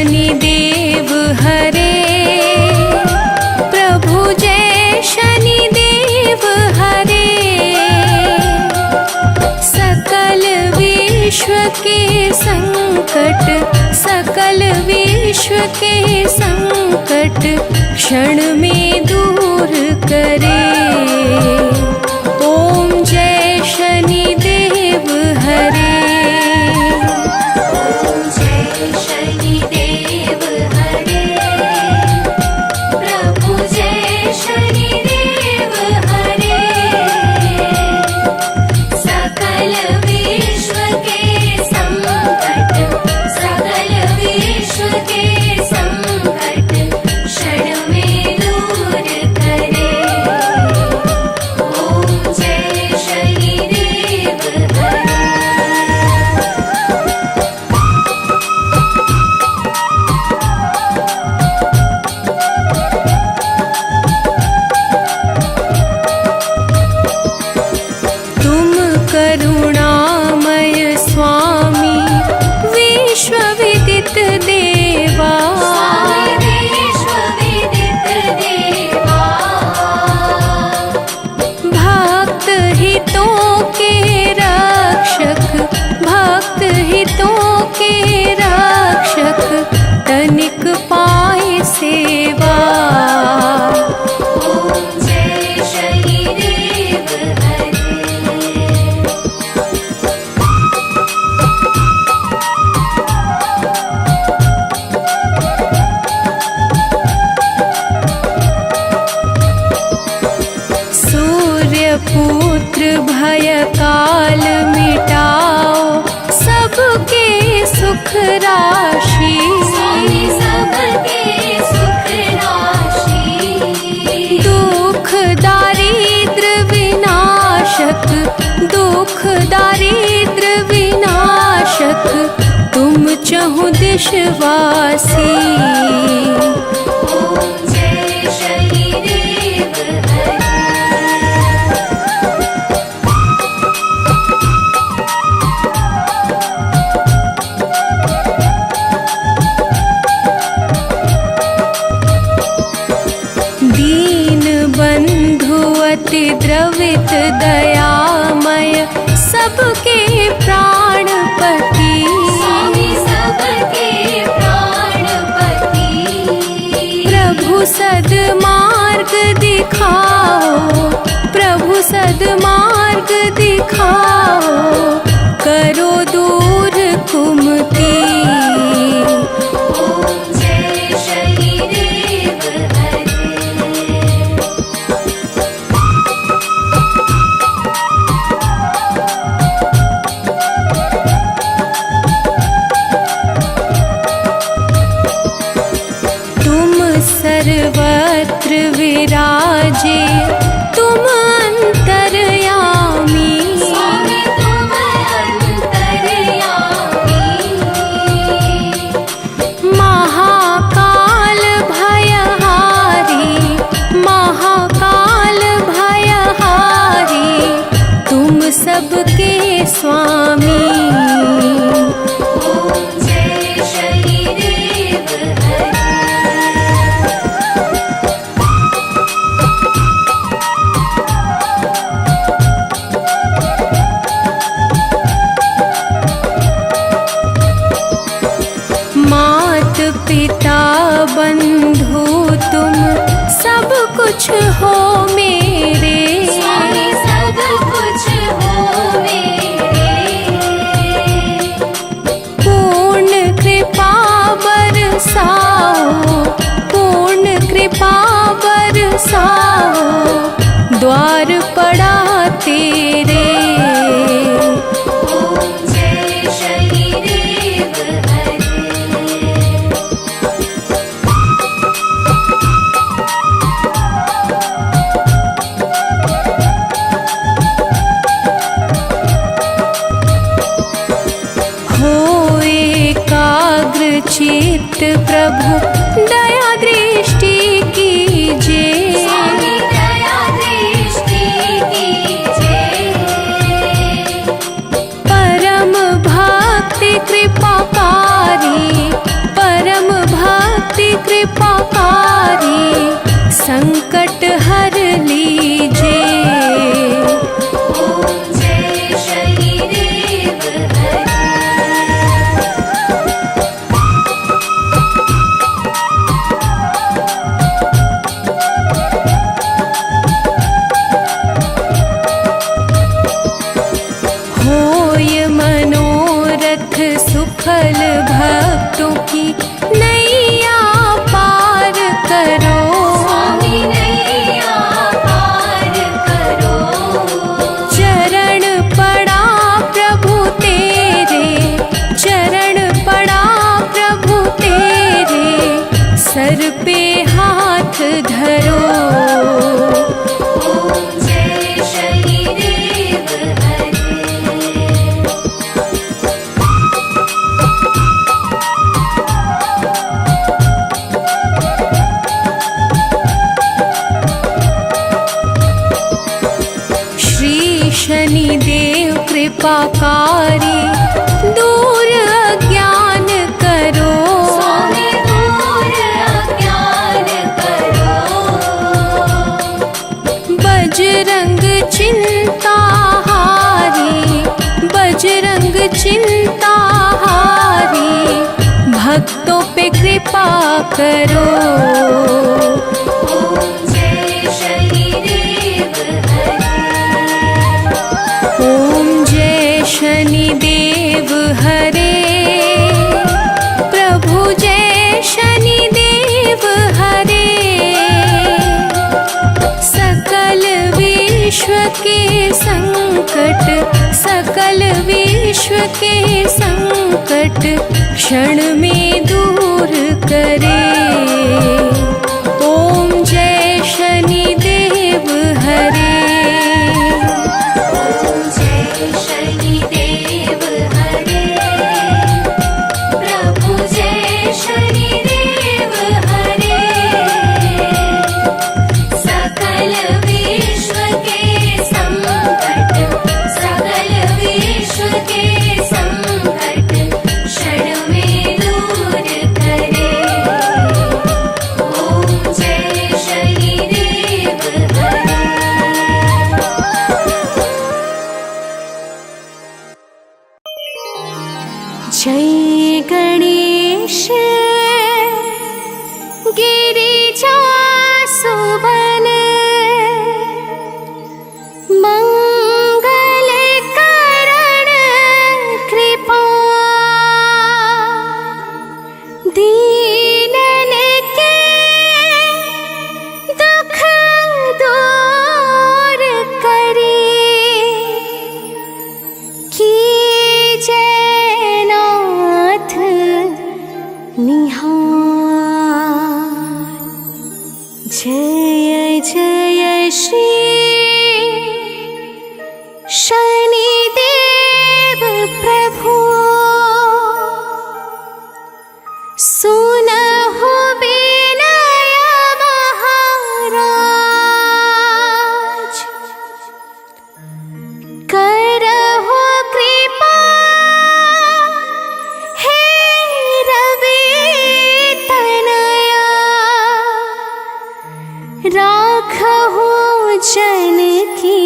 शनिदेव हरे, प्रभु जय शनिदेव हरे। सकल विश्व के संकट, सकल विश्व के संकट क्षण में दूर करे। ओम जय शनिदेव हरे। ओम जय शनिदेव हरे, प्रभु जय शनिदेव हरे। सकल विश्व के संकट, सकल विश्व के संकट क्षण में दूर करे। ओम जय शनिदेव हरे। तुम करुणामय स्वामी, विश्वविदित देवा। भक्त हितों के रक्षक, भक्त हितों के रक्षक तनिक पाए सेवा। ओम जय शनिदेव हरे। सूर्यपुत्र भय काल मिटाओ, सबके सुख राशि। सबके सुख राशि। दुख दारिद्र विनाशक, दुख दारिद्र विनाशक तुम चहु दिशवासी। ओम जय शनिदेव हरे। दीन बंधु अति द्रवित दयामय, सबके प्राणपति। सबके प्राणपति। प्रभु सद्मार्ग दिखाओ, प्रभु सद्मार्ग दिखाओ, करो दूर कुमति। ओम जय शनिदेव हरे। तुम सर्वत्र विराजे, तुम अंतर्यामी। तुम अंतर्यामी। महाकाल भयहारी, महाकाल भयहारी तुम सबके स्वामी। ओम जय शनिदेव हरे। मात पिता बंधु तुम सब कुछ हो मेरे। सब कुछ हो मेरे। पूर्ण कृपा बरसाओ, पूर्ण कृपा बरसाओ, द्वार पड़ा तेरे। ओम जय शनिदेव हरे। हो एकाग्र चित्त प्रभु दया दृष्टि कीजे। दया दृष्टि कीजे। परम भक्ति कृपाकारी, परम सुफल भक्तों की नैया पार करो। स्वामी नैया पार करो। चरण पड़ा प्रभु तेरे, चरण पड़ा प्रभु तेरे, सर पे हाथ धरो। ओम जय शनिदेव हरे। श्री शनिदेव कृपाकारी, दूर अज्ञान करो। स्वामी दूर अज्ञान करो। बजरंग चिंता हारी, बजरंग चिंता हारी, भक्तों पे कृपा करो। ओम जय शनिदेव हरे। ओम जय शनिदेव हरे, प्रभु जय शनिदेव हरे। सकल विश्व के संकट, सकल विश्व के संकट क्षण में दूर करे। ओम जय शनिदेव हरे। ओम जय शनिदेव हरे। प्रभु जय शनिदेव हरे। सकल विश्व के संकट, सकल विश्व के संकट क्षण में दूर करे। ओम जय शनिदेव हरे। जय गणेश गिरिजा सुवन, मंगल करण कृपा, दीनन के दुख दूर करी। की जय नाथ निहार। जय जय श्री शनिदेव प्रभु, सुनहु विनय महाराज, करहु कृपा हे रवि तनया, राखहु जन की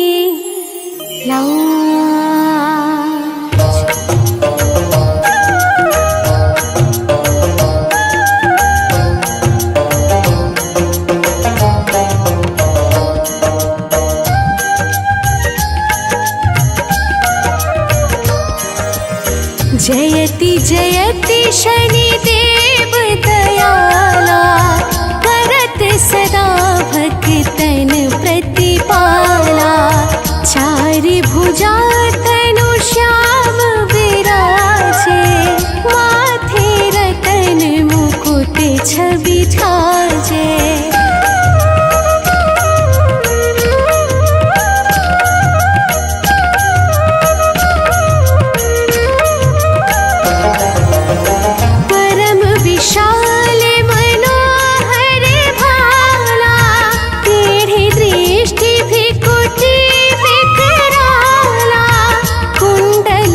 लाज। जयति जयति शनिदेव दयाला, करत सदा भक्तन प्रतिपाला। चारि भुजा तनु श्याम विराजे, माथे रतन मुकुट छवि ठाजे। परम विशाल मनोहर भाला, टेढ़ी दृष्टि भी कुटी विकराला। कुंडल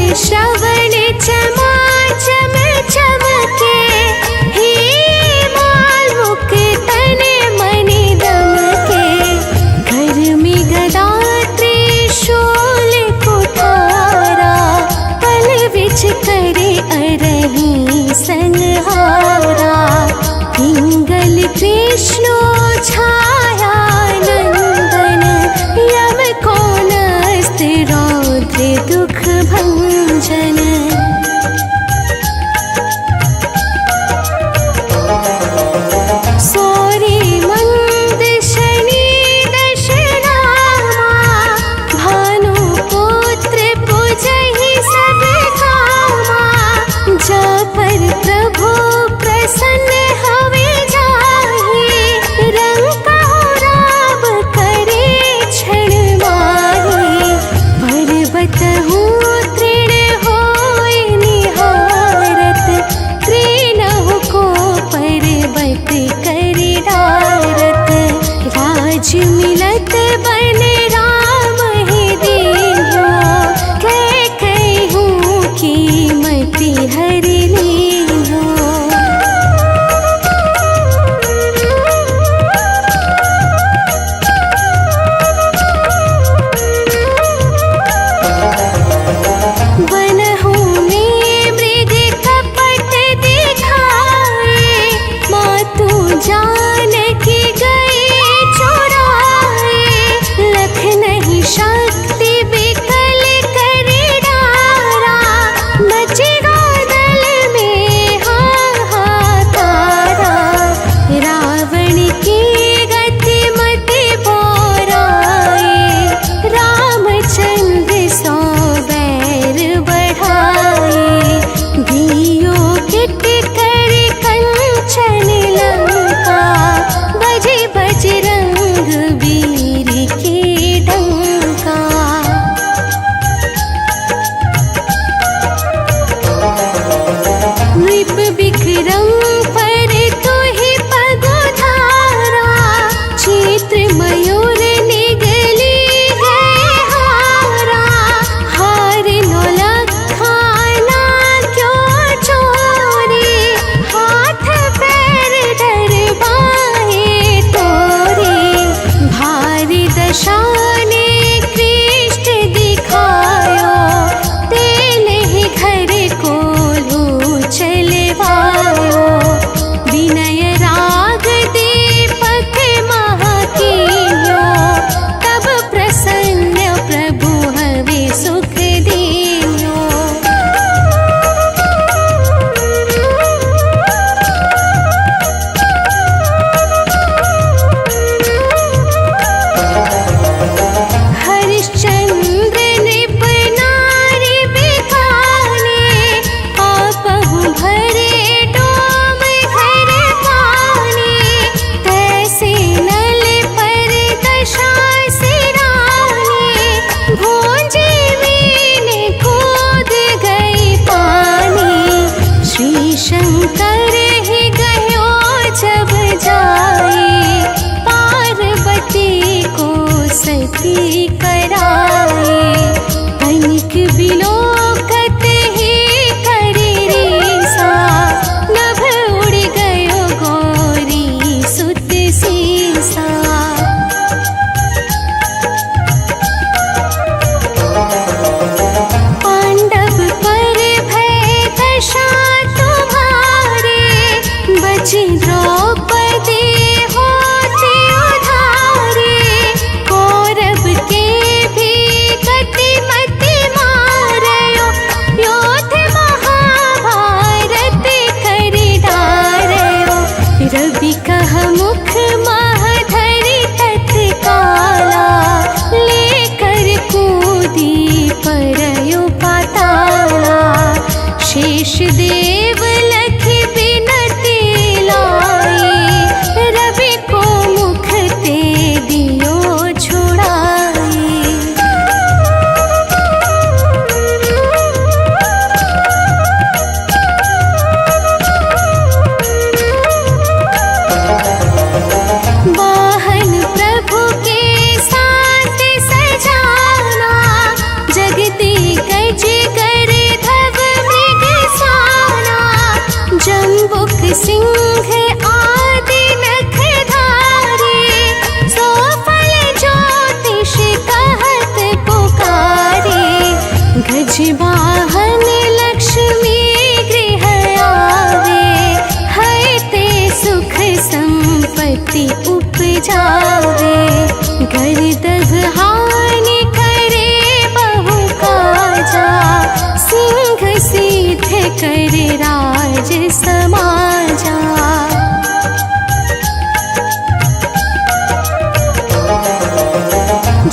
स्तुति कराए। तनिक बिलोकत ही करे रीसा, नभ उड़ गयो गौरी सुत सीसा। पांडव पर भय दशा तुम्हारे, बची द्रौपदी होती उधारे। कौरव के भी गति मति मारयो, योद्ध महाभारत करि डारयो। रवि कह मुख महधरि तत्काला, लेकर कूदी परयो पाताला। शेष देव लखि बिनती लाई, रवि को मुख ते दियो छुड़ाई। वाहन प्रभु के साथ सजाना, जगती गज कर धव मृग साना। जम्बुक सिंह आदि नखधारी, सो फल ज्योतिष कहत पुकारे। गज वाहन लक्ष्मी गृह आवे, है ते सुख संपत्ति उपजावे। गर्दभ हानि करे बहु काजा, सिंह सिद्ध कर राज समाजा।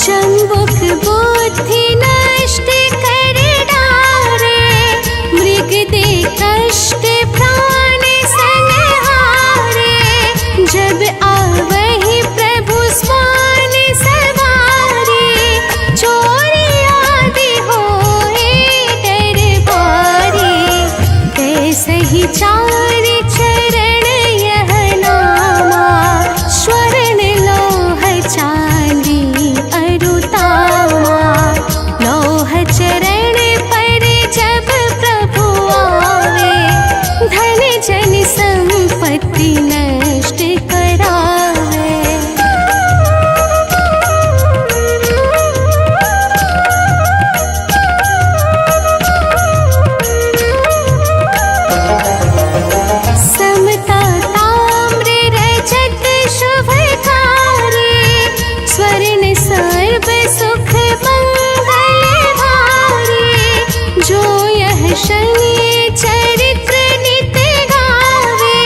जम्बुक बुद्धि नष्ट कर डारे, मृग दे कष्ट प्राण संहारे। जब आवहि प्रभु स्वान सवारी, चोरी आदि होए दरबारी। कैसहि चार चरण यह नामा, स्वर्ण लौह चांदी अरुतामा। लौह चरण पर जब प्रभु आवे, धन जन संपत्ति नष्ट करावे। समता ताम्र रजत शुभकारी, स्वर्ण सर्व सुख मंगल भारी। जो यह शनि चरित्र नित गावे,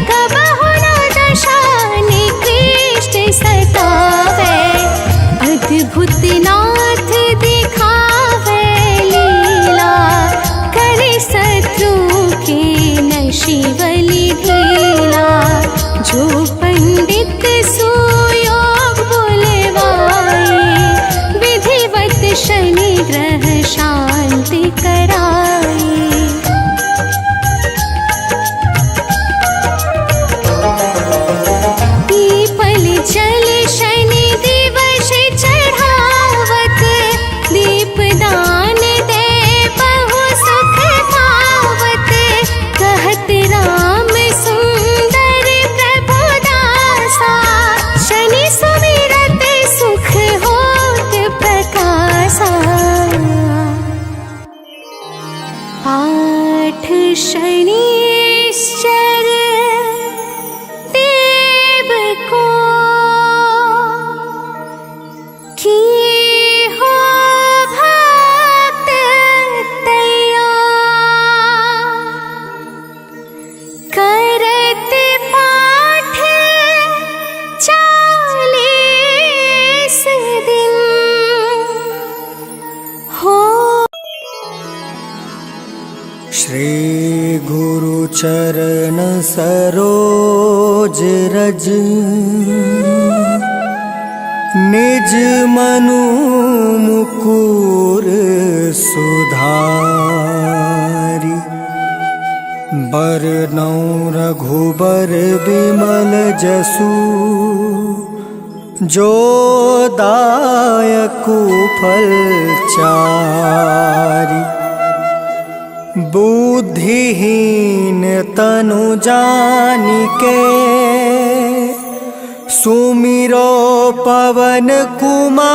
कबहु न दशा निकृष्ट सतावे। अद्भुत नाथ दिखावे लीला, करे शत्रु के नशिवलि ढीला। जो पंडित सुयोग बुलवाए, विधिवत शनि ग्रह शांति कराए। पीपल जल शनि दिवस चढ़ावत, दीपदान दे बहु सुख पावत। कहत राम सुंदर प्रभु दासा, शनि सुमिरत सुख होत प्रकाशा। आठ शनिश्चर देव को, की हो भक्त तैयार। करत पाठ 40 दिन, हो श्री गुरु चरण सरोज रज, निज मनु मुकुर सुधारि। बरनउँ रघुबर बिमल जसु, जो दायकु फल चारि। बुद्धिहीन तनु जानिके सुमिरो पवन कुमार।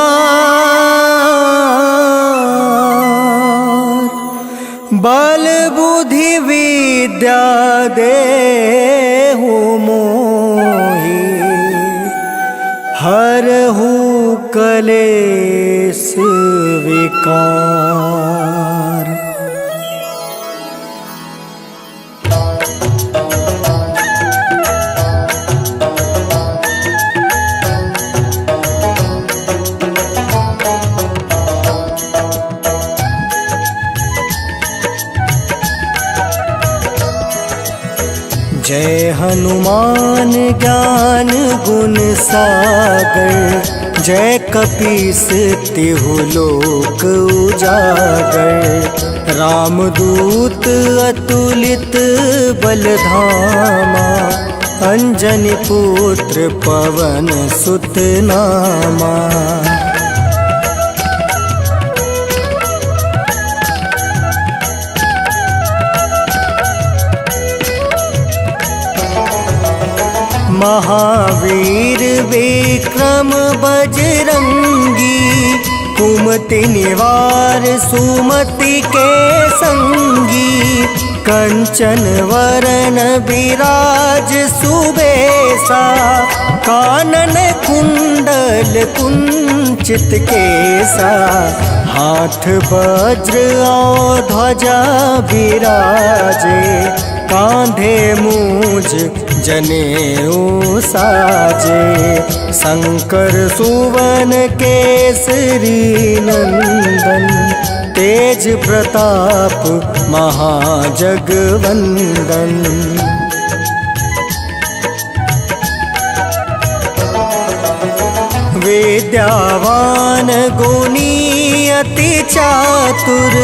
बल बुद्धि विद्या देहु मोहि हरहु कलेश विकार। जय हनुमान ज्ञान गुण सागर। जय कपीस तिहु लोक उजागर। रामदूत अतुलित बल धामा। अंजनी पुत्र पवन सुत नामा। महावीर विक्रम बजरंगी। कुमति निवार सुमति के संगी। कंचन वरण विराज सुबेसा। कानन कुंडल कुंचित केसा। हाथ वज्र और ध्वजा विराजे। कांधे मूज जनेऊ साजे। शंकर सुवन केसरी नंदन। तेज प्रताप महाजगवंदन। विद्यावान गुणी अति चातुर।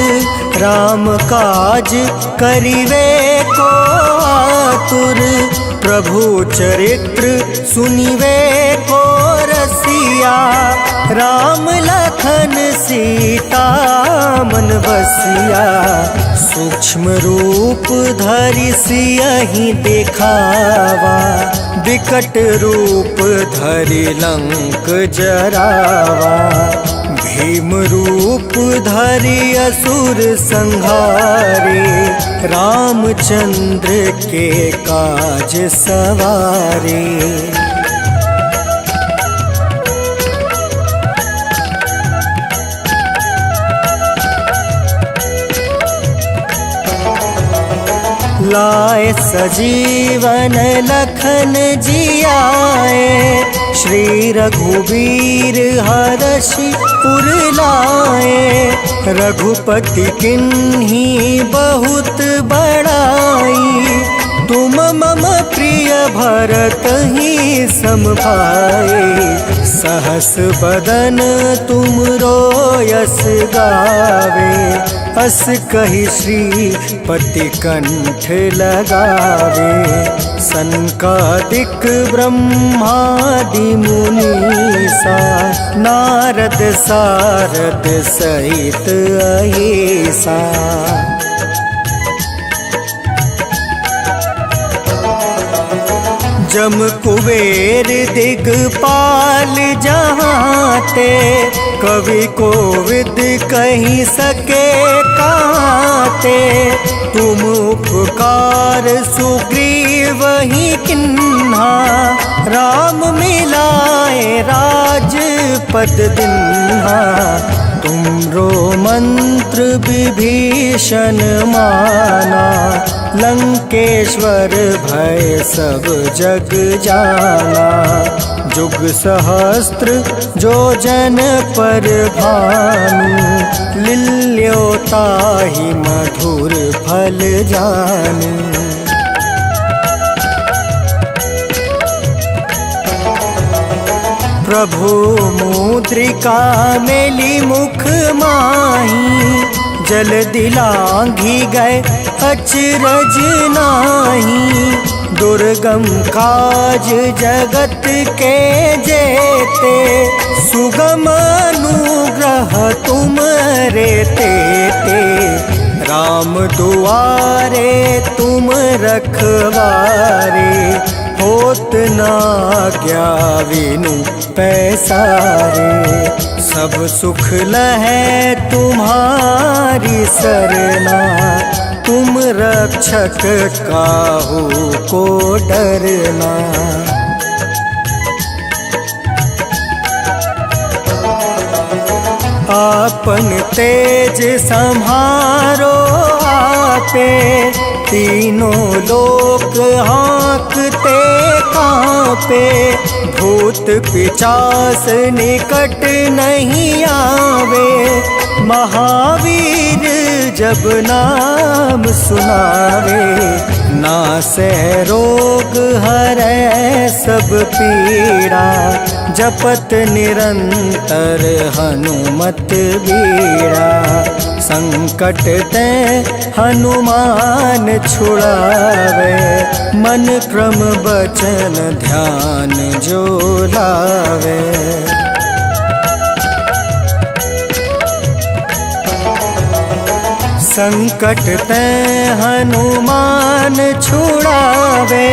राम काज करिवे को आतुर। प्रभु चरित्र सुनिवे को रसिया। राम लखन सीता मन बसिया। सूक्ष्म रूप धरि सियहि दिखावा। विकट रूप धरि लंक जरावा। भीम रूप धरि असुर संहारे। रामचंद्र के काज सवारे। लाए सजीवन लखन जियाए। श्री रघुवीर हरषि उर लाए। रघुपति किन्ही बहुत बड़ाई। तुम मम प्रिय भरत ही सम भाई। सहस बदन तुम रोयस गावे। अस कहि श्रीपति कंठ लगावे। सनकादिक ब्रह्मादि मुनीसा। नारद सारद सहित अहिसा। जम कुबेर दिगपाल जहाँते। कवि कोविद कहि सके काते। तुम उपकार सुग्रीव ही किन्हा। राम मिलाए राजपद दिन्हा। तुमरो मंत्र विभीषण माना। लंकेश्वर भय सब जग जाना। जुग सहस्त्र जो जन पर भानु। लील्यो ताहि मधुर फल जानु। प्रभु मुद्रिका मेली मुख माही। जल दिलांघि गए अचरज नाही। दुर्गम काज जगत के जेते, सुगम अनुग्रह तुम रे तेते। राम दुआरे तुम रखवारे, होत ना आज्ञा बिनु पैसारे। सब सुख लहै तुम्हारी सरना, तुम रक्षक काहू को डरना। आपन तेज सम्हारो आपे, तीनों लोक हाँकते कांपे। भूत पिशाच निकट नहीं आवे, महावीर जब नाम सुनावे। नासै रोग हरै सब पीड़ा, जपत निरंतर हनुमत बीड़ा। संकट ते हनुमान छुड़ावे, मन क्रम बचन ध्यान जो लावे। संकट ते हनुमान छुड़ावे,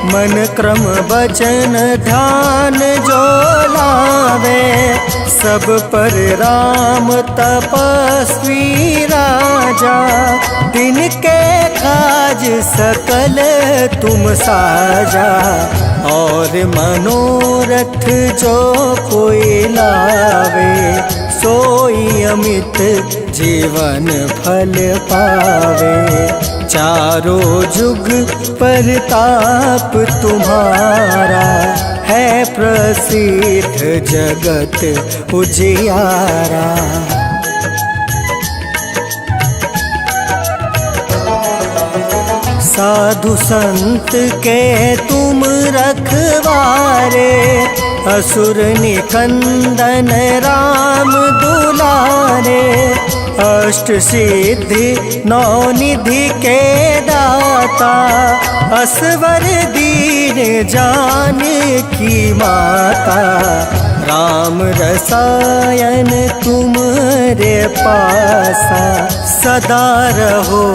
मन क्रम बचन ध्यान जो लावे। सब पर राम तपस्वी राजा, तिनके काज सकल तुम साजा। और मनोरथ जो कोई लावे, सोई अमित जीवन फल पावे। चारों जुग परताप तुम्हारा, है प्रसिद्ध जगत उजियारा। साधु संत के तुम रखवारे, असुर निकंदन राम दुलारे। अष्ट सिद्धि नौ निधि के दाता, असवर दीन जानकी माता। राम रसायन तुमरे पासा, सदा रहो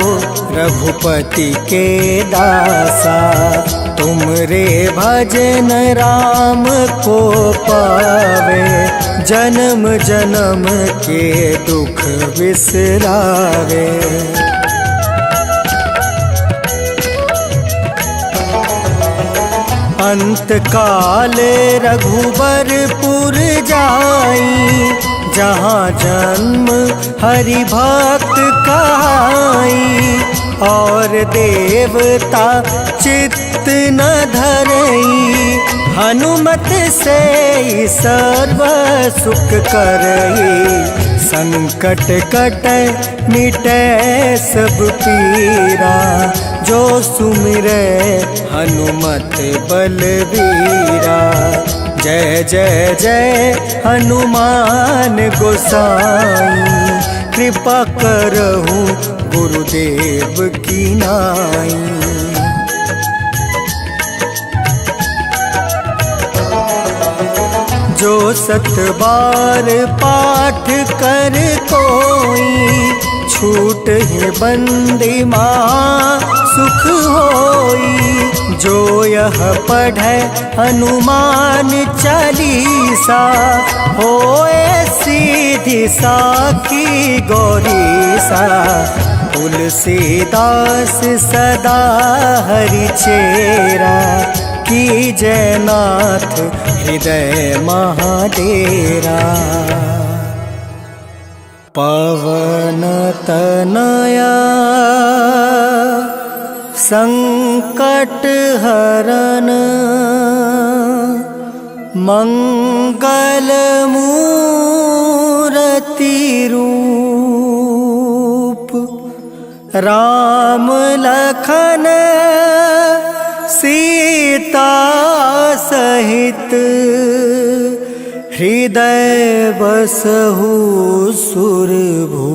रघुपति के दासा। तुमरे भजन राम को पावे, जन्म जन्म के दुख बिसरावे। अंत काल रघुबरपुर जाई, जहाँ जन्म हरि भक्त कहाई। और देवता चित्त न धरई, हनुमत से सर्व सुख करई। संकट कटै मिटै सब पीरा, जो सुमिरै हनुमत बलबीरा। जय जय जय हनुमान गोसाई, कृपा करहु गुरुदेव की नाई। जो सत बार पाठ कर कोई, छूट है बंदी माँ सुख होई। जो यह पढ़े हनुमान चालीसा, होए सीधी साखी गौरीसा। तुलसीदास सदा हरि चेरा, की जयनाथ हृदय महाडेरा। पवन तनया संकट हरन, मंगल मूर्ति रूप। राम लखन सीता सहित, हृदय बसहु सुरभूप।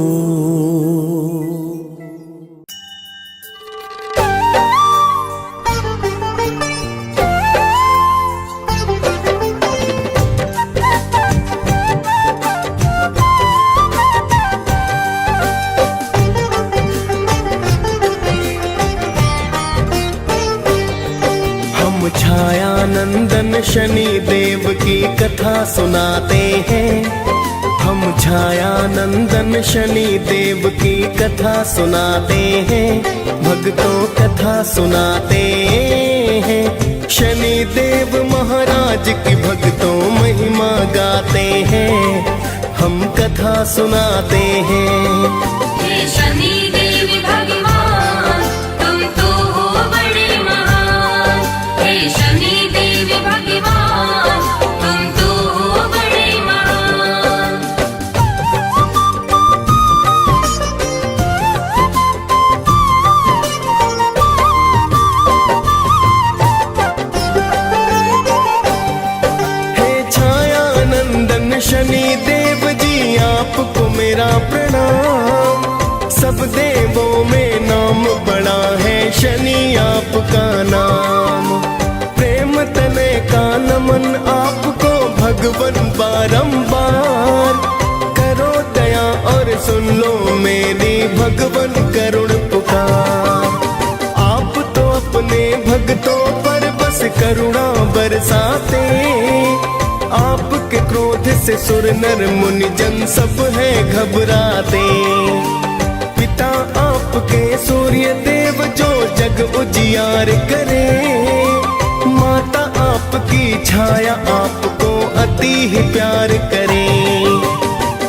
हम छाया नंदन शनि देव की कथा सुनाते हैं। हम छाया नंदन शनि देव की कथा सुनाते हैं। भक्तों कथा सुनाते हैं। शनि देव महाराज की भक्तों महिमा गाते हैं। हम कथा सुनाते हैं। हे शनि देव भगवान तुम तो हो बड़े महान। हे शनि देव भगवान तुम तो हो बड़े महान। हे छाया नंदन शनि देव जी आपको मेरा प्रणाम। सब देवों में नाम बड़ा है शनि आपका नाम। प्रेम तने का नमन आपको भगवन बारंबार। करो दया और सुन लो मेरी भगवन करुण पुकार। आप तो अपने भक्तों पर बस करुणा बरसाते। आपके क्रोध से सुर नर मुनि जन सब है घबराते। पिता आपके सूर्य देव जो जग उजियार करे। माता आपकी छाया आपको अति ही प्यार करे।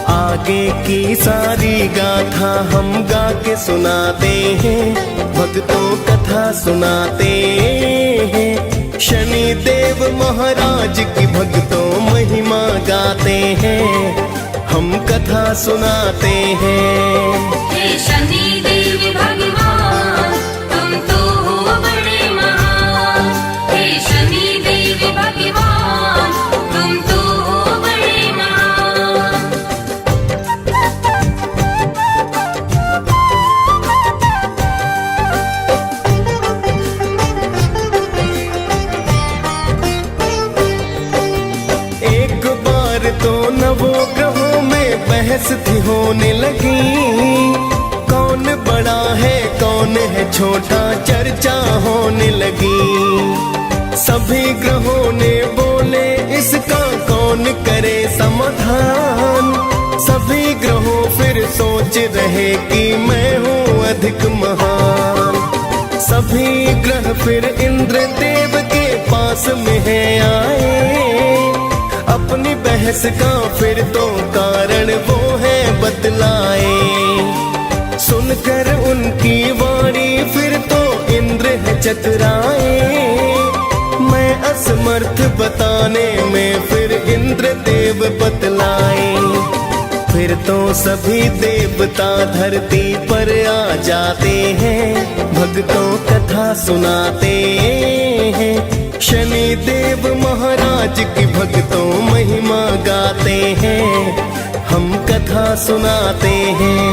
आगे की सारी गाथा हम गा के सुनाते हैं। भक्तों कथा सुनाते हैं। शनि देव महाराज की भक्तों महिमा गाते हैं। हम कथा सुनाते हैं। हे शनि देव भगवान तुम तो हो बड़े महान। हे शनि देव भगवान तुम तो हो बड़े महान। एक बार तो नवों ग्रहों में बहस थी होने लगी। कौन बड़ा है कौन है छोटा चर्चा होने लगी। सभी ग्रहों ने बोले इसका कौन करे समाधान। सभी ग्रहों फिर सोच रहे कि मैं हूँ अधिक महान। सभी ग्रह फिर इंद्र देव के पास में है आए। अपनी बहस का फिर तो कारण वो है बतलाए। सुनकर उनकी वाणी फिर तो इंद्र है चतुराए। मैं असमर्थ बताने में फिर इंद्र देव बतलाए। फिर तो सभी देवता धरती पर आ जाते हैं। भक्तों कथा सुनाते हैं। शनि देव महाराज की भक्तों महिमा गाते हैं। हम कथा सुनाते हैं।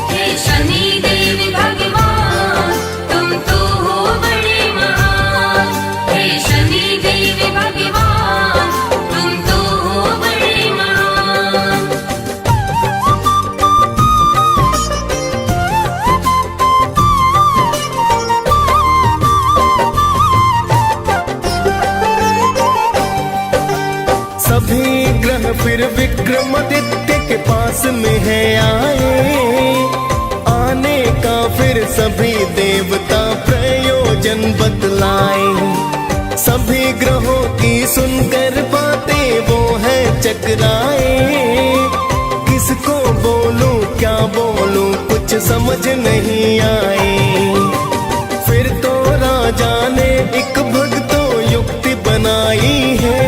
हे शनि देव भगवान तुम तो हो बड़े महान। हे शनि देव भगवान तुम तो हो बड़े महान। सभी ग्रह फिर विक्रमादित्य के पास में है आए। आने का फिर सभी देवता प्रयोजन बतलाए। सभी ग्रहों की सुनकर बातें वो है चकराए। किसको बोलूं क्या बोलूं कुछ समझ नहीं आए। फिर तो राजा ने एक भक्तों युक्ति बनाई है।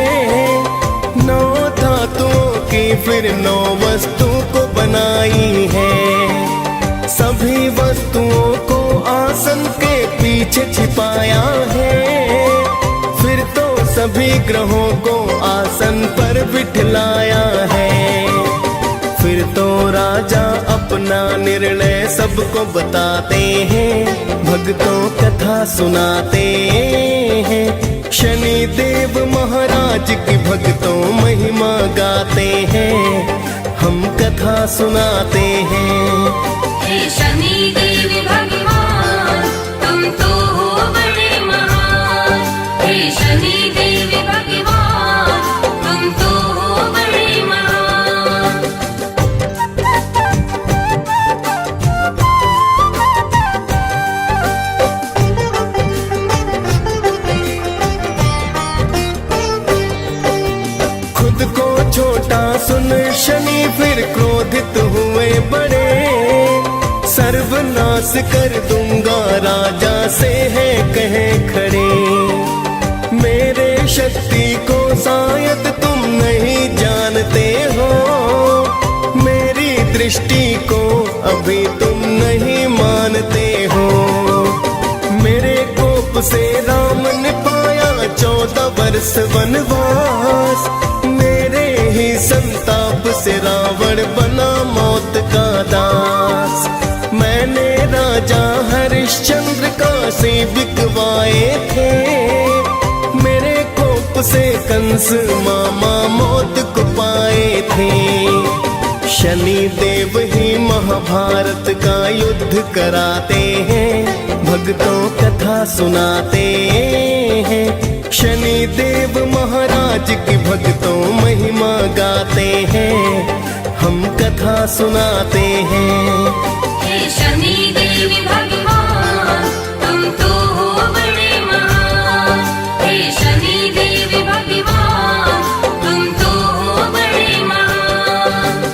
9 धातुओं की फिर 9 वस्तु को बनाई है। सभी वस्तुओं को आसन के पीछे छिपाया है। फिर तो सभी ग्रहों को आसन पर बिठलाया है। फिर तो राजा अपना निर्णय सबको बताते हैं। भक्तों कथा सुनाते हैं। शनि देव महाराज की भक्तों महिमा गाते हैं। हम कथा सुनाते हैं। हे शनि देव भगवान तुम तो हो बड़े महान। हे शनि फिर क्रोधित हुए बड़े, सर्वनाश कर दूंगा राजा से है कहे खड़े। मेरे शक्ति को शायद तुम नहीं जानते हो, मेरी दृष्टि को अभी तुम नहीं मानते हो। मेरे कोप से राम ने पाया 14 वर्ष वनवास, मेरे ही संताप से रावण बना मौत का दास। मैंने राजा हरिश्चंद्र काशी बिकवाए थे, मेरे कोप से कंस मामा मौत को पाए थे। शनि देव ही महाभारत का युद्ध कराते हैं, भक्तों कथा सुनाते हैं। शनि देव महाराज की भक्तों महिमा गाते हैं, हम कथा सुनाते हैं। हे शनि देव भगवान तुम तो हो बड़े महान। हे शनि देव भगवान तुम तो हो बड़े महान।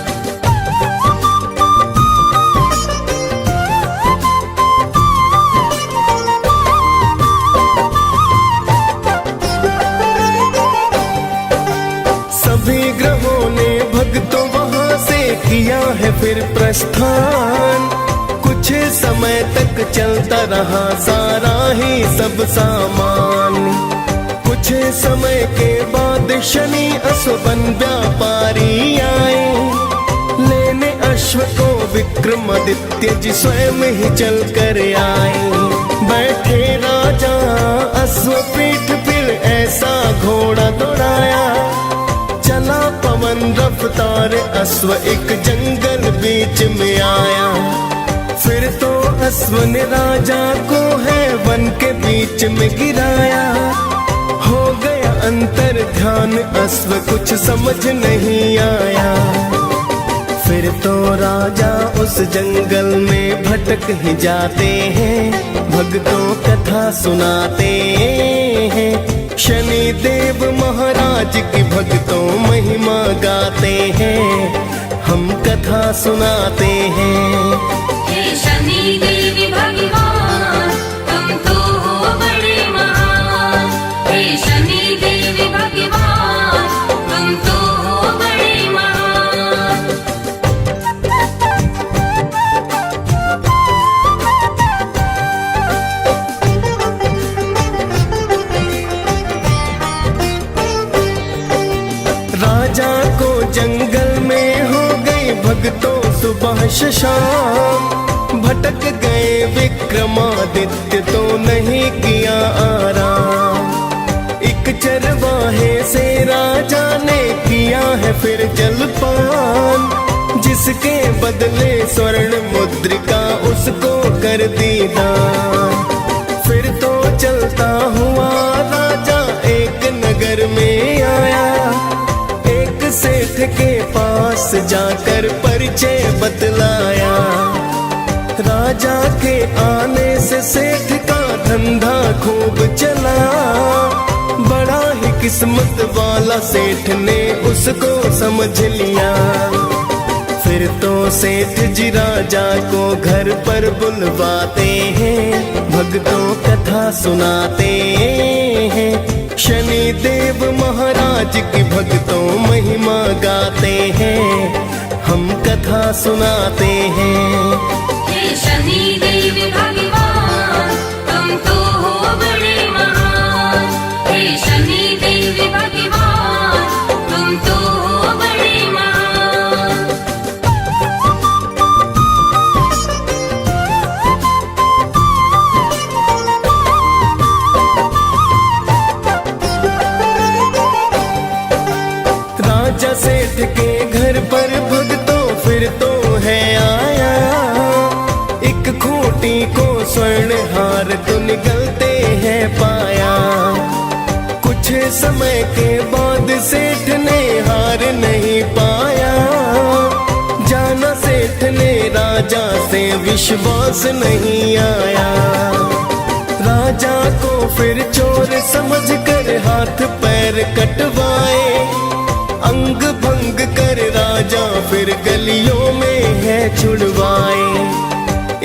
सभी ग्रहों ने भक्तों वहां से किया है फिर प्रस्थान। कुछ समय तक चलता रहा सारा ही सब सामान। कुछ समय के बाद शनि अश्वन व्यापारी आए, लेने अश्व को विक्रमादित्य जी स्वयं ही चल कर आए। बैठे राजा अश्व पीठ फिर ऐसा घोड़ा दौड़ाया, चला पवन रफ्तार अश्व एक जंगल बीच में आया। फिर तो अश्व ने राजा को है वन के बीच में गिराया। हो गया अंतर ध्यान अश्व कुछ समझ नहीं आया। फिर तो राजा उस जंगल में भटक ही जाते हैं, भक्तों कथा सुनाते हैं। शनि देव महाराज की भक्तों महिमा गाते हैं, हम कथा सुनाते हैं। हे शनि देव भगवान तुम तो हो बड़े महान। हे शनि देव भगवान तुम तो हो बड़े महान। राजा को जंगल में हो गई भक्तों सुबह शाम। भटक गए विक्रमादित्य तो नहीं किया आराम। एक चरवाहे से राजा ने किया है फिर जलपान, जिसके बदले स्वर्ण मुद्रिका उसको कर दी दान। फिर तो चलता हुआ राजा एक नगर में आया, एक सेठ के पास जाकर परिचय बतलाया। राजा के आने से सेठ का धंधा खूब चला, बड़ा ही किस्मत वाला सेठ ने उसको समझ लिया। फिर तो सेठ जी राजा को घर पर बुलवाते हैं, भक्तों कथा सुनाते हैं। शनि देव महाराज की भक्तों महिमा गाते हैं, हम कथा सुनाते हैं। हे शनि देव भगवान तुम तो हो बड़े महान। हे शनि देव भगवान तुम तो हो बड़े महान। राजा सेठ के घर पर भक्तों फिर तो है आया। एक खूंटी को स्वर्ण हार तो निकलते हैं पाया। कुछ समय के बाद सेठ ने हार नहीं पाया। जाना सेठ ने राजा से विश्वास नहीं आया। राजा को फिर चोर समझकर हाथ पैर कटवाए, अंग भंग कर राजा राजा फिर गलियों में है छुड़वाए।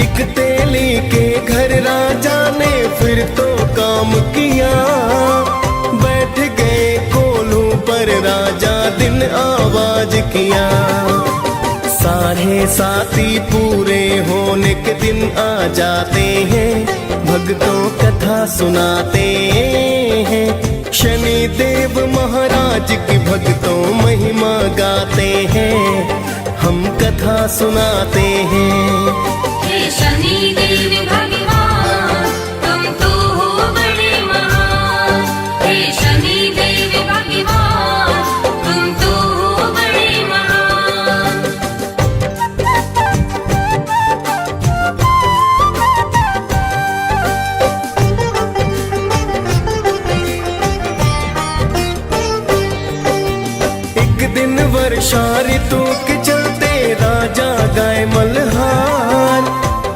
एक तेली के घर राजा ने फिर तो काम किया, बैठ गए कोलू पर राजा दिन आवाज किया। साढ़े साथी पूरे होने के दिन आ जाते हैं, भक्तों कथा सुनाते हैं। शनि देव महाराज की भक्तों महिमा गाते हैं, हम कथा सुनाते हैं। हे शनि देव भगवान तुम तो हो बड़े महान। हे शनि देव भगवान तुम तो हो बड़े महान। एक दिन वर्षा ऋतु के चलते राजा गाय मल्हार,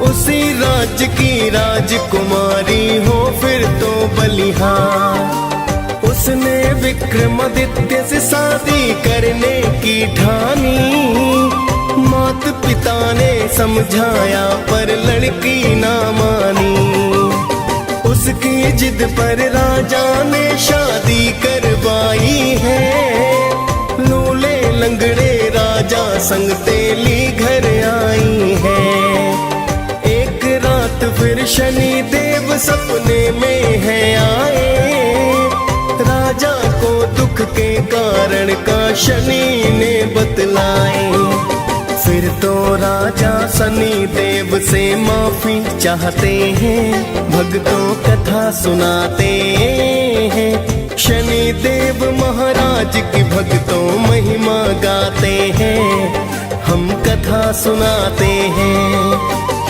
उसी राज्य की राजकुमारी हो फिर तो बलिहार। उसने विक्रमादित्य से शादी करने की ठानी, माता पिता ने समझाया पर लड़की ना मानी। उसकी जिद पर राजा ने शादी करवाई है, लूले लंगड़े राजा संग तेली घर आई है। एक रात फिर शनि देव सपने में है आए, राजा को दुख के कारण का शनि ने बतलाए। फिर तो राजा शनि देव से माफी चाहते हैं, भक्तों कथा सुनाते हैं। शनि देव महाराज की भक्तों महिमा गाते हैं, हम कथा सुनाते हैं।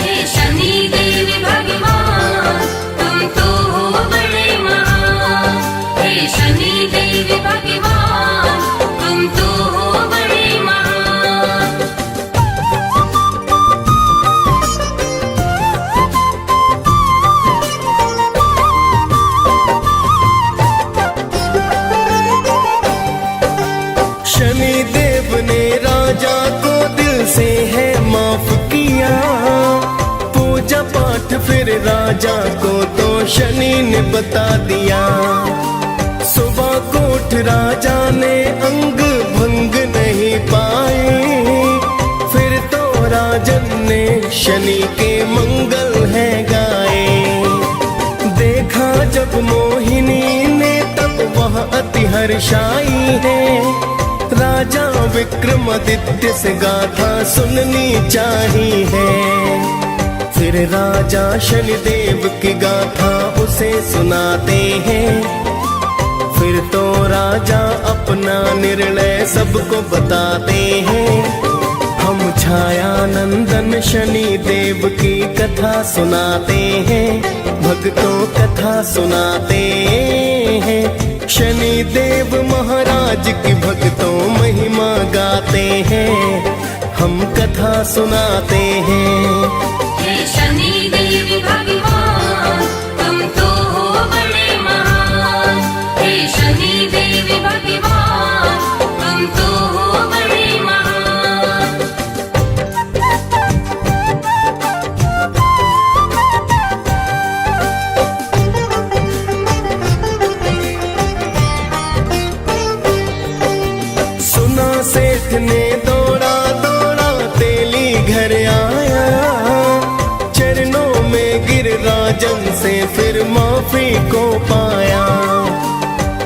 हे शनि देव भगवान तुम तो हो बड़े महान। हे शनि देव भगवान तुम तो हो बड़े महान। शनि देव ने राजा को दिल से है माफ किया, पूजा पाठ फिर राजा को तो शनि ने बता दिया। सुबह को उठ राजा ने अंग भंग नहीं पाए, फिर तो राजन ने शनि के मंगल है गाए। देखा जब मोहिनी ने तब वह अति हर्षाई है, राजा विक्रमादित्य से गाथा सुननी चाहिए है। फिर राजा शनिदेव की गाथा उसे सुनाते हैं, फिर तो राजा अपना निर्णय सबको बताते हैं। हम छाया नंदन शनि देव की कथा सुनाते हैं, भक्तों कथा सुनाते हैं। शनि देव महाराज की भक्तों महिमा गाते हैं, हम कथा सुनाते हैं। हे शनि देव भगवान तुम तो हो बड़े महान। हे शनि देव भगवान तुम तो हो बड़े महान। सुना सेठ ने दौड़ा दौड़ा तेली घर आया, चरणों में गिर राजन से फिर माफी को पाया।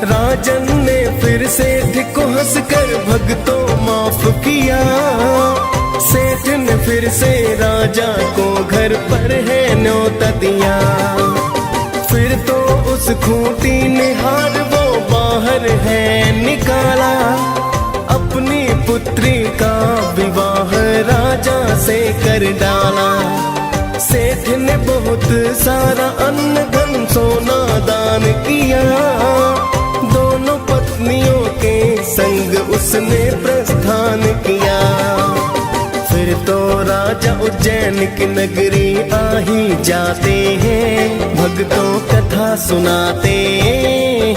राजन ने फिर सेठ को हंसकर भक्तों माफ किया, सेठ ने फिर से राजा को घर पर है न्योता दिया। फिर तो उस खूंटी ने हार वो बाहर है निकाला, अपनी पुत्री का विवाह राजा से कर डाला। सेठ ने बहुत सारा अन्न धन सोना दान किया, दोनों पत्नियों के संग उसने प्रस्थान किया। फिर तो राजा उज्जैन की नगरी आ ही जाते हैं, भक्तों कथा सुनाते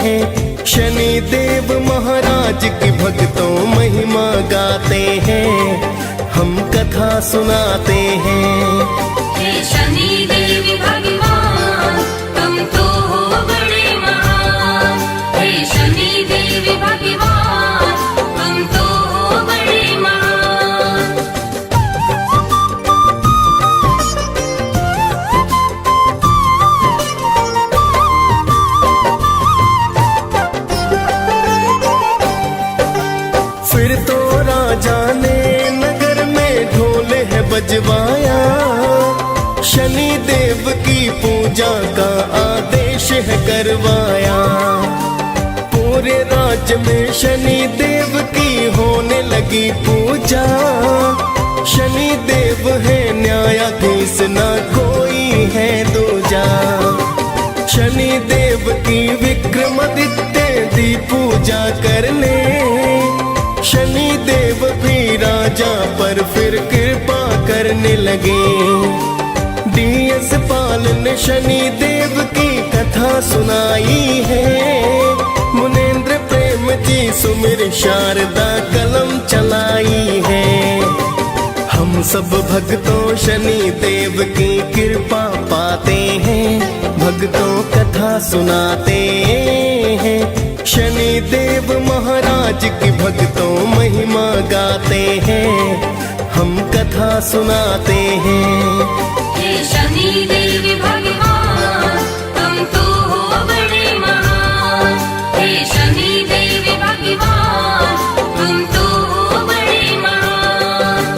हैं। शनि देव महाराज महाराज की भक्तों महिमा गाते हैं, हम कथा सुनाते हैं। हे शनि देव भगवान तुम तो हो बड़े महान। हे शनि देव भगवान तुम तो हो बड़े महान। फिर तो राजा ने नगर में ढोल है बजवाया, शनि देव की पूजा का आदेश है करवाया। पूरे राज्य में शनि देव की होने लगी पूजा, शनि देव है न्यायाधीश ना कोई है दूजा। शनि देव की विक्रमादित्य दी पूजा करने, शनि देव भी राजा पर फिर कृपा करने लगे। डीएस पाल ने शनि देव की कथा सुनाई है, मुनेन्द्र प्रेम जी सुमिर शारदा कलम चलाई है। हम सब भक्तों शनि देव की कृपा पाते हैं, भक्तों कथा सुनाते हैं। शनि देव महाराज की भक्तों महिमा गाते हैं, हम कथा सुनाते हैं। हे शनि देव भगवान तुम तो हो बड़े महान। हे शनि देव भगवान तुम तो हो बड़े महान।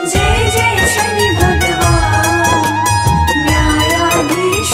जय जय शनि भगवान न्यायाधीश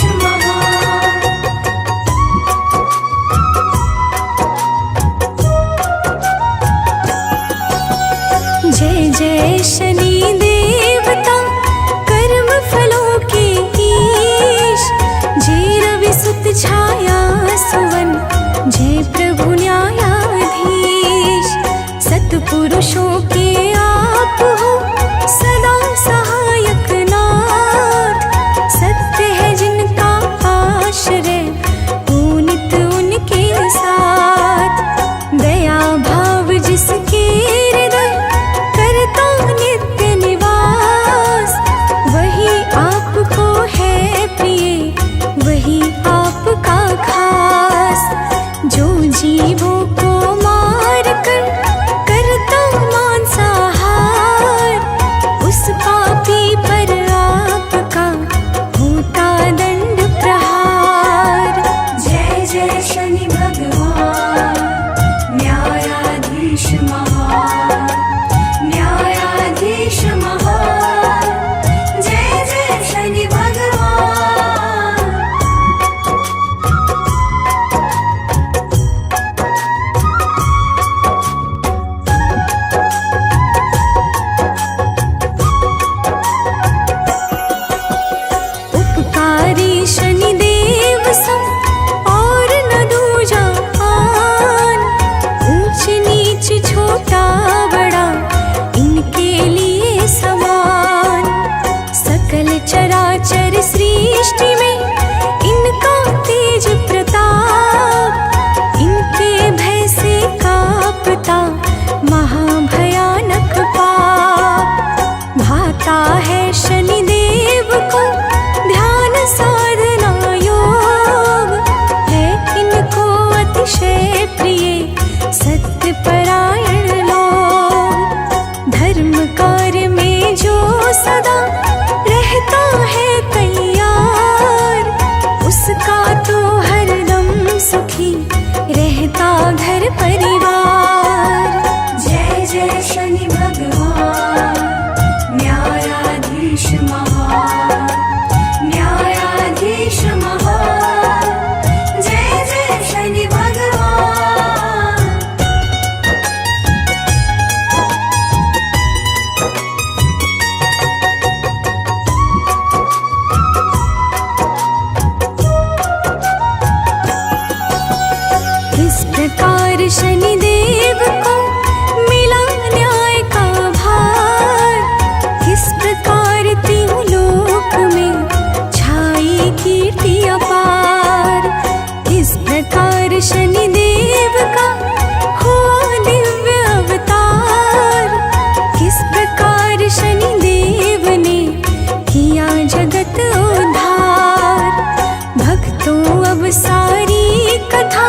सारी कथा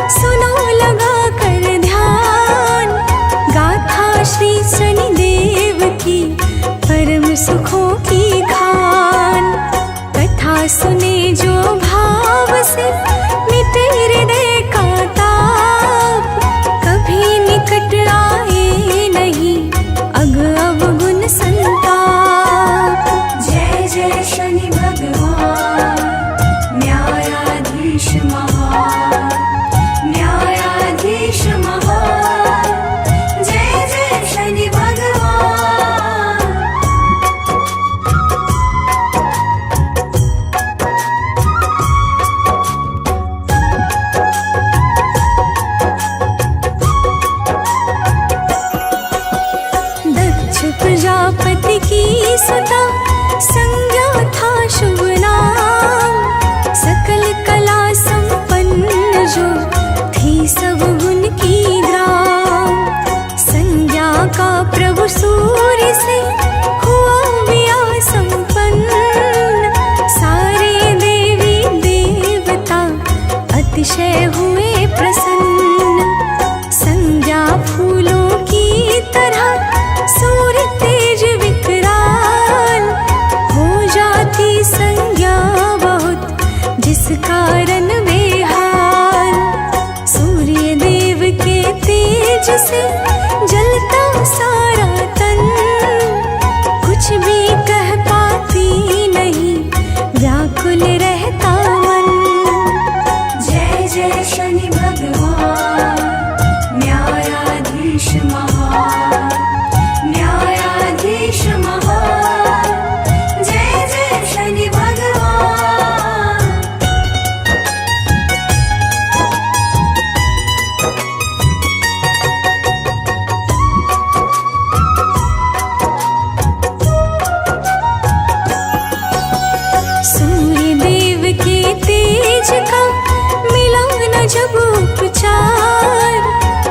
सुनो लगा कर ध्यान। गाथा श्री शनिदेव की परम सुखों की खान। कथा सुने जो भाव से मिटे हृदय का ताप। कभी निकट आए नहीं अग अवगुण संताप। जय जय शनि भगवान न्यायाधीश महान। न्यायाधीश महान जय जय शनि भगवान। दक्ष प्रजापति की सुता संज्ञा था शुभ नाम। सकल कला संपन्न जो थी सब गुण की ग्राम। संज्ञा का प्रभु सूर्य से हुआ विया संपन्न। सारे देवी देवता अतिशय हुए प्रसन्न। संज्ञा फूलों की तरह सूर्य तेज विकराल। हो जाती संज्ञा बहुत जिस कारण बेहाल। सूर्य देव के तेज से जलता सारा तन। कुछ भी कह पाती नहीं व्याकुल रहता मन। जय जय शनि भगवान न्यायाधीश महान। न्यायाधीश महान जय जय शनि भगवान। सूर्य देव के तेज का मिला न जब उपचार।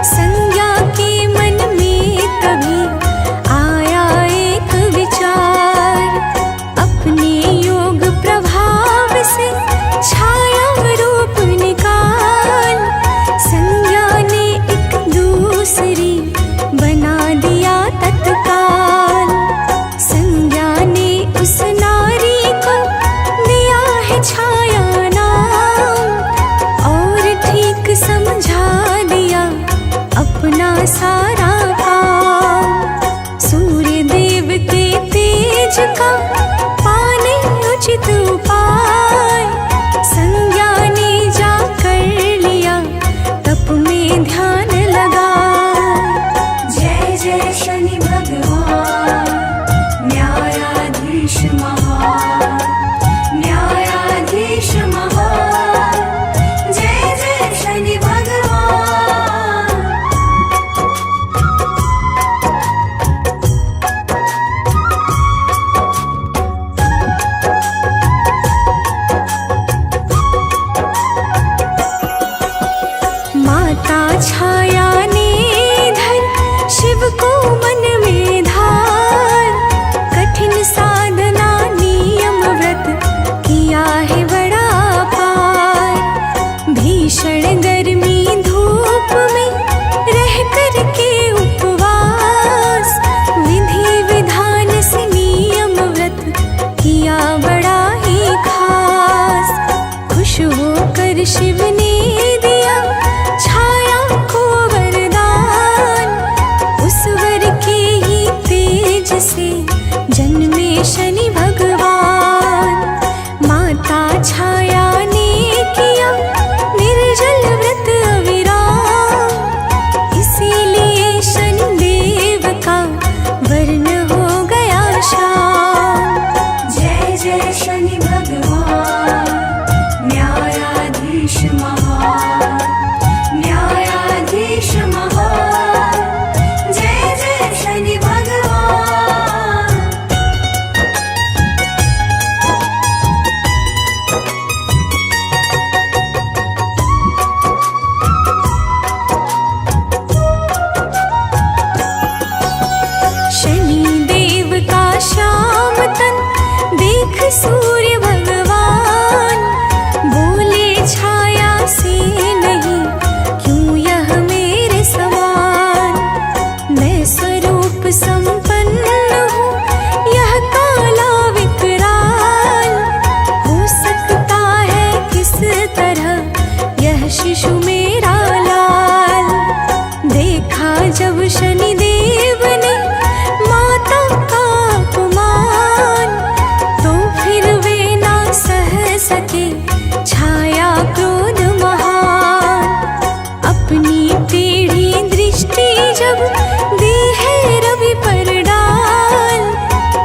संज्ञा के मन में तभी आया एक विचार। अपने योग प्रभाव से छाया रूप निकाल। संज्ञा ने एक दूसरी बना दिया तत्काल। संज्ञा ने उस नारी को दिया है छाया नाम। और ठीक समझा दिया अपना सारा काम। सूर्य देव के तेज का पाने उचित उपाय। संज्ञा ने जा कर लिया तप में ध्यान लगा। जय जय शनि भगवान न्यायाधीश महान। न्यायाधीश महान जय जय शनि भगवान। माता छाया ने धर शिव को मन में धार। कठिन साधना नियम व्रत किया है बड़ा पार। भीषण गर्मी धूप में रह कर के उपवास। विधि विधान से नियम व्रत किया बड़ा ही खास। खुश होकर शिव ने दिया छाया को वरदान। उस वर के ही तेज से जन्मे शनि भगवान। माता छाया ने किया निर्जल व्रत अविराम। इसीलिए शनि देव का वर्ण हो गया शाम। जय जय शनि भगवान न्यायाधीश महान। शिशु मेरा लाल। देखा जब शनिदेव ने माता का अपमान, तो फिर वे ना सह सके छाया क्रोध महान। अपनी टेढ़ी दृष्टि जब दी है रवि पर डाल,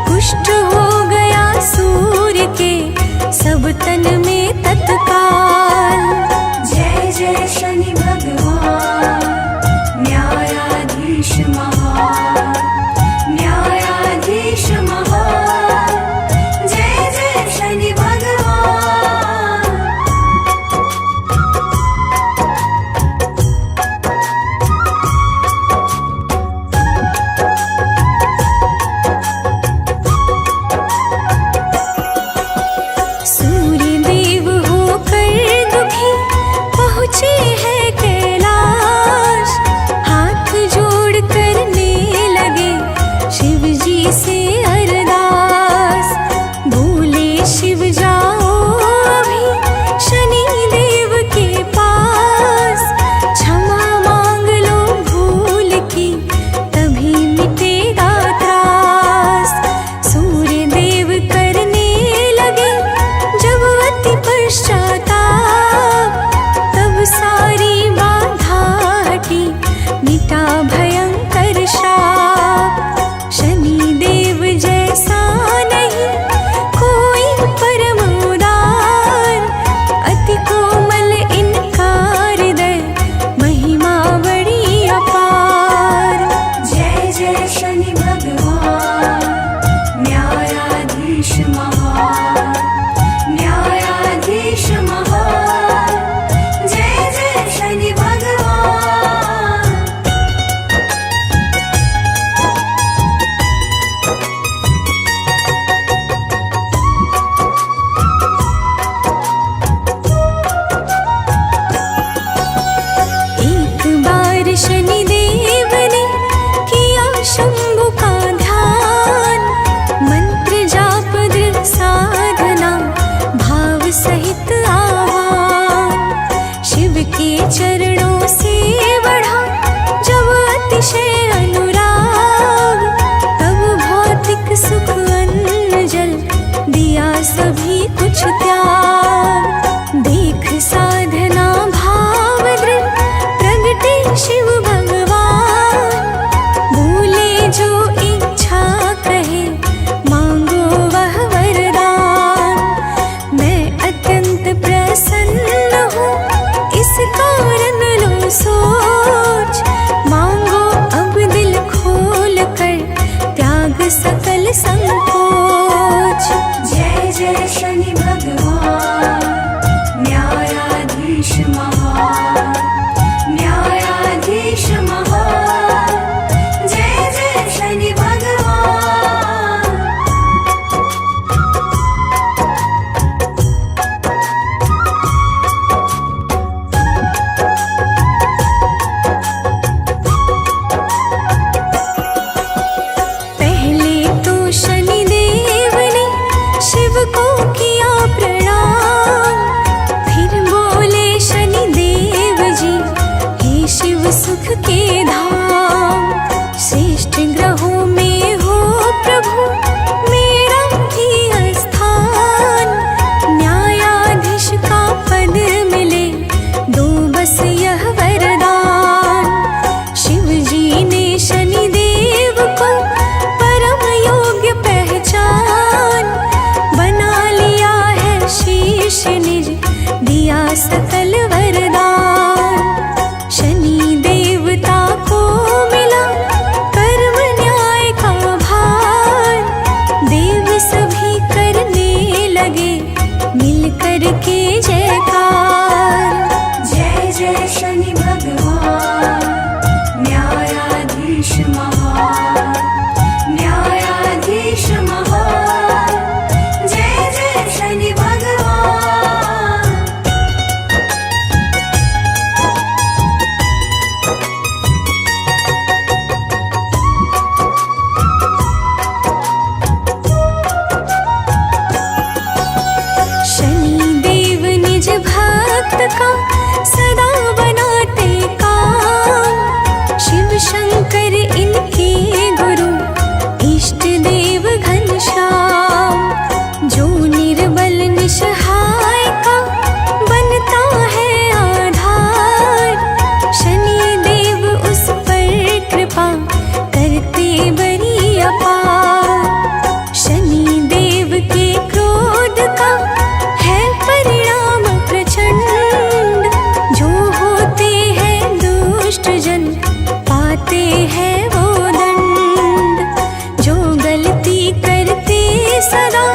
कुष्ठ हो गया सूर्य के सब तन में तत्काल। जय जय शनि भगवान न्यायाधीश महान, न्यायाधीश महान। जय जय शनि भगवान। सूर्य देव होकर दुखी पहुँचे हैं कैलाश, हाथ जोड़ करने लगे शिव जी से अरदास। बोले शिव जाओ अभी शनि देव के पास, क्षमा मांग लो भूल की तभी मिटेगा त्रास। सूर्य देव करने लगे जब अति पश्चाताप, तब सारी बाधा हटी मिटा भयंकर शाप। शनि देव जैसा नहीं कोई परम उदार, अति कोमल इनका हृदय महिमा बड़ी अपार। जय जय शनि भगवान न्यायाधीश महान, न्यायाधीश महान। जय जय शनि भगवान। एक बार शनि देव ने किया शंभु का ध्यान, मंत्र जाप दृढ़ साधना भाव सहित आह्वान। शिव के चरणों से बढ़ा जब अतिशय अनुराग, तब भौतिक सुख अन्न जल दिया सभी कुछ त्याग। देख साधना भाव दृढ़ प्रगटे शिव भगवान, बोले जो इच्छा कहे मांगो वह वरदान। मैं अत्यंत प्रसन्न हूँ इस कारण लो सोच, मांगो अब दिल खोल कर त्याग सकल संकोच। जय जय शनि भगवान न्यायाधीश महान, न्यायाधीश महान। जय जय शनि भगवान। पहले तो शनि देव ने शिव को किया प्रणाम, फिर बोले शनि देव जी हे शिव सुख के धाम। श्रेष्ठ ग्रहों में हो प्रभु मेरा भी स्थान, न्यायाधीश का पद मिले दो बस यह वरदान। शिव जी ने शनि देव को परम योग्य पहचान, बना लिया है शीश निज दिया सकल वरदान। शनि देवता को मिला कर्म न्याय का भार, देव सभी करने लगे मिल कर के जयकार। जय जय शनि भगवान न्यायाधीश महान, न्यायाधीश महान। जय जय शनि भगवान। हैं वो दंड, जो गलती करते सदा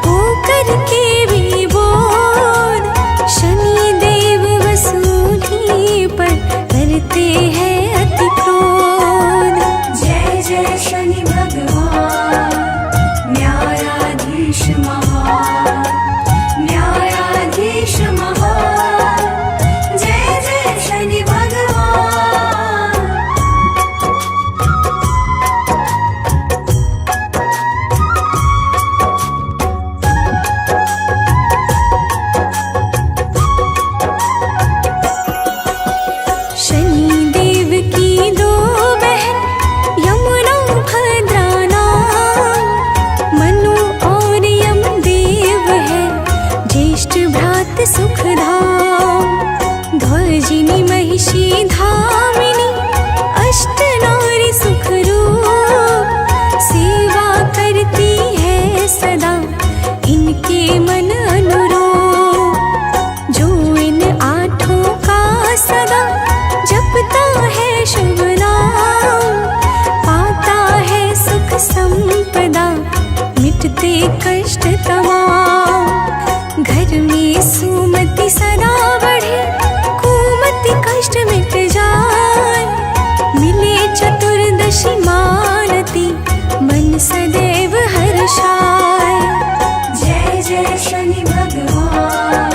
हो करके भी बोध। शनि देव वसूली पर करते हैं अति क्रोध। जय जय शनि भगवान न्यायाधीश महान, न्यायाधीश महान। जय जय शनि भगवान। शनि देव की दो बहन यमुना भद्रा नाम, मनु और यम देव है ज्येष्ठ भ्रात सुखधाम। ध्वजिनी महिषी धामिनी अष्ट नारी सुख रूप, सेवा करती है सदा इनके मन अनुरूप। जो इन आठों का सदा जपता है शुभ नाम, पाता है सुख संपदा मिटते कष्ट तमाम। घर में सुमति सदा बढ़े, कुमति कष्ट मिट जाए। मिले चतुर्दशी मानती मन सदैव हर्षाए। जय जय शनि भगवान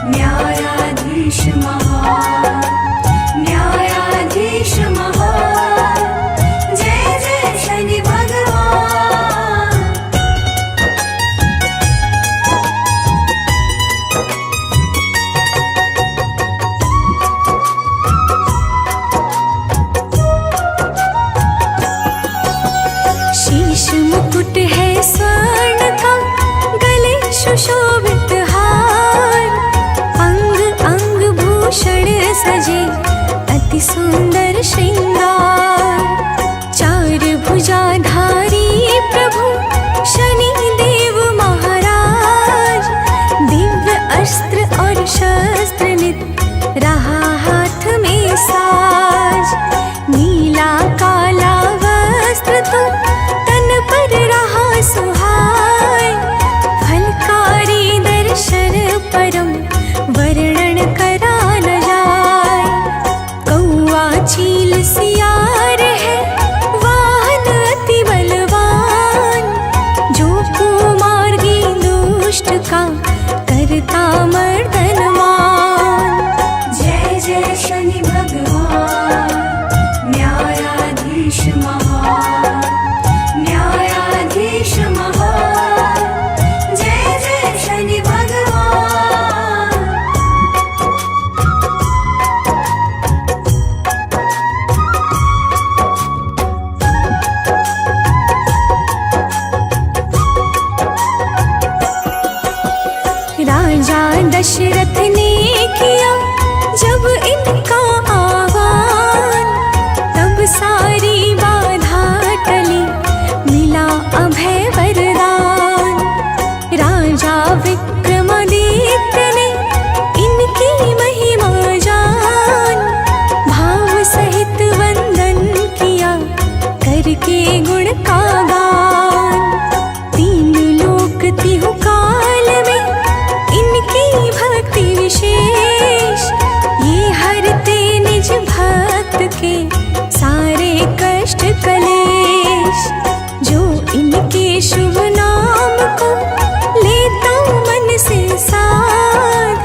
न्यायाधीश महान, न्यायाधीश महान। जय जय शनि भगवान। शीश मुकुट है स्वर्ण का, गले सुशोभित हार। अंग अंग भूषण सजे अति सुंदर श्रृंगार। चार भुजाधारी प्रभु शनि देव महाराज, दिव्य अस्त्र और शस्त्र नित रहा हाथ में साज। नीला काला वस्त्र तो तन पर रहा सुहाय, फलकारी दर्शन परम वर्णन करा न जाय। कौआ चील सियार है वाहन अति बलवान, जो कुमार्गी दुष्ट का करता मर्दन मान। जय जय शनि भगवान न्यायाधीश महान, न्यायाधीश महान। जय जय शनि भगवान। राजा दशरथ ने किया जब इनका आह्वान, तब सारी बाधा टली मिला अभय वरदान। राजा विक्रमादित्य ने इनकी महिमा जान, भाव सहित वंदन किया करके गुण का गान। तीन लोक तिहु काल में इनकी भक्ति विशेष, ये हरते निज भक्त के सारे कष्ट कलेश। जो इनके शुभ नाम को लेता मन से साध,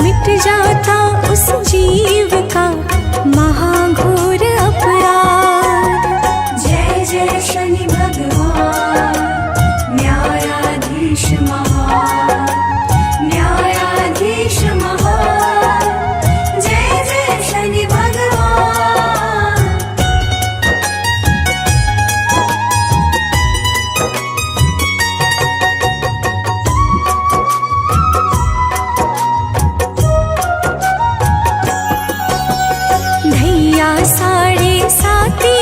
मिट जाता उस जीव का महाघोर अपराध। जय जय शनि भगवान न्यायाधीश महान, न्यायाधीश महान। जय जय शनि भगवान। धैया साढ़े साती